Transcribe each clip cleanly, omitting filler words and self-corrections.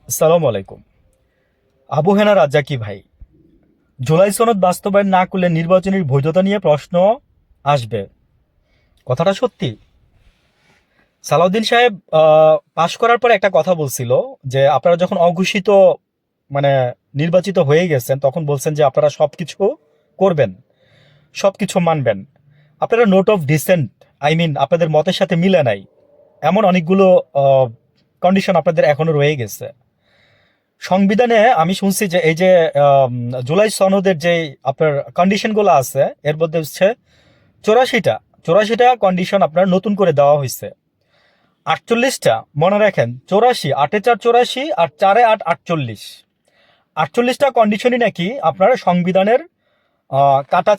আসসালামু আলাইকুম। আবু হেনা রাজ্জাকি ভাই, জুলাই সনদ বাস্তবায়ন না করলে নির্বাচনের বৈধতা নিয়ে প্রশ্ন আসবে, কথাটা সত্যি? সালাউদ্দিন সাহেব পাশ করার পর একটা কথা বলছিল যে আপনারা যখন অঘোষিত মানে নির্বাচিত হয়ে গেছেন তখন বলছেন যে আপনারা সবকিছু করবেন, সবকিছু মানবেন। আপনারা note of dissent, I mean আপনাদের মতের সাথে মিলে নাই এমন অনেকগুলো কন্ডিশন আপনাদের এখনো রয়ে গেছে। সংবিধানে আমি শুনছি যে এই যে আম, জুলাই সনদের যে আপনার কন্ডিশনগুলো আছে এর মধ্যে হচ্ছে চৌরাশিটা চৌরাশিটা কন্ডিশন আপনার নতুন করে দেওয়া হয়েছে। 48টা মনে রাখেন, 84, 8 4 84 আর 4 8 48, 48টা কন্ডিশনই নাকি আপনার সংবিধানের কাটা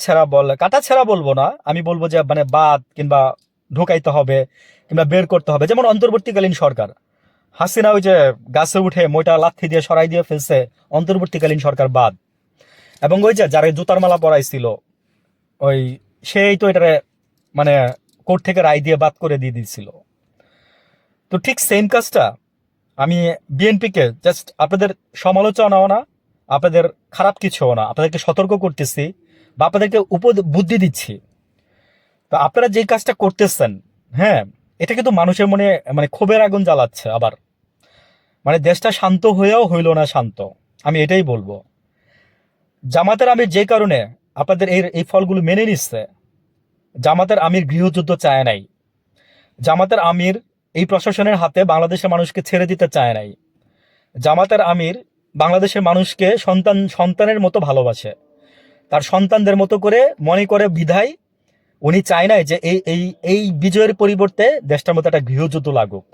ছেঁড়া বলবো না, আমি বলবো যে মানে বাদ কিংবা ঢোকাইতে হবে কিংবা বের করতে হবে। যেমন অন্তর্বর্তীকালীন সরকার, হাসিনা ওই যে গাছে উঠে মোটা লাথি দিয়ে সরাই দিয়ে ফেলছে, অন্তর্বর্তীকালীন সরকার বাদ। এবং ওই যে যারা জুতার মালা পরাইছিল ওই সেই তো এটারে মানে কোর্ট থেকে রায় দিয়ে বাদ করে দিয়ে দিচ্ছিল। তো ঠিক সেম কাজটা আমি বিএনপিকে জাস্ট আপনাদের সমালোচনাও না, আপনাদের খারাপ কিছুও না, আপনাদেরকে সতর্ক করতেছি বা আপনাদেরকে বুদ্ধি দিচ্ছি। তো আপনারা যে কাজটা করতেছেন, হ্যাঁ, এটা কিন্তু মানুষের মনে মানে ক্ষোভের আগুন জ্বালাচ্ছে আবার। মানে দেশটা শান্ত হয়েও হইল না শান্ত, আমি এটাই বলবো। জামাতের আমির যে কারণে আপনাদের এই এই ফলগুলো মেনে নিচ্ছে, জামাতের আমির গৃহযুদ্ধ চায় নাই। জামাতের আমির এই প্রশাসনের হাতে বাংলাদেশের মানুষকে ছেড়ে দিতে চায় নাই। জামাতের আমির বাংলাদেশের মানুষকে সন্তানের মতো ভালোবাসে, তার সন্তানদের মতো করে মনে করে বিধায় উনি চায় নাই যে এই এই এই বিজয়ের পরিবর্তে দেশটার মধ্যে একটা গৃহযুদ্ধ লাগুক।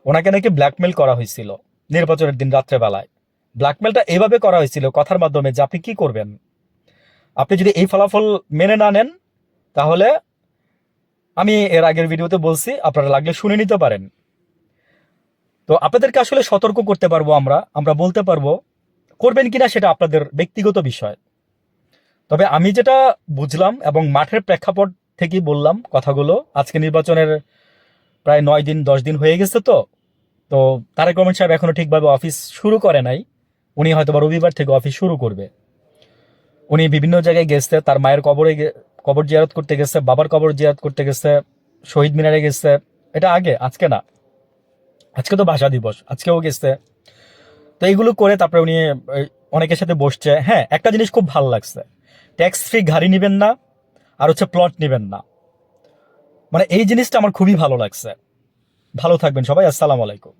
ওনাকে নাকি ব্ল্যাকমেল করা হয়েছিল নির্বাচনের দিন রাত্রেবেলায়। ব্ল্যাকমেলটা এভাবে করা হয়েছিল কথার মাধ্যমে যে আপনি কি করবেন, আপনি যদি এই ফলাফল মেনে না নেন তাহলে, আমি এর আগের ভিডিওতে বলছি, আপনারা লাগলে শুনে নিতে পারেন। তো আপনাদেরকে আসলে সতর্ক করতে পারবো আমরা, আমরা বলতে পারবো, করবেন কিনা সেটা আপনাদের ব্যক্তিগত বিষয়। তবে আমি যেটা বুঝলাম এবং মাঠের প্রেক্ষাপট থেকেই বললাম কথাগুলো, আজকে নির্বাচনের প্রায় 9 দিন 10 দিন হয়ে গেছে। তো তো তারেক রহমান সাহেব এখনো ঠিকভাবে অফিস শুরু করে নাই। উনি হয়তো বা রবিবার থেকে অফিস শুরু করবে। উনি বিভিন্ন জায়গায় গেছে, তার মায়ের কবর জিয়ারত করতে গেছে, বাবার কবর জিয়ারত করতে গেছে, শহীদ মিনারে গেছে। এটা আগে, আজকে না। আজকে তো ভাষা দিবস, আজকেও গেছে। তো এইগুলো করে তারপরে উনি অনেকের সাথে বসছে। হ্যাঁ, একটা জিনিস খুব ভালো লাগছে, ট্যাক্স ফ্রি গাড়ি নিবেন না, আর হচ্ছে প্লট নিবেন না। মানে এই জিনিসটা আমার খুবই ভালো লাগছে। ভালো থাকবেন সবাই, আসসালামু আলাইকুম।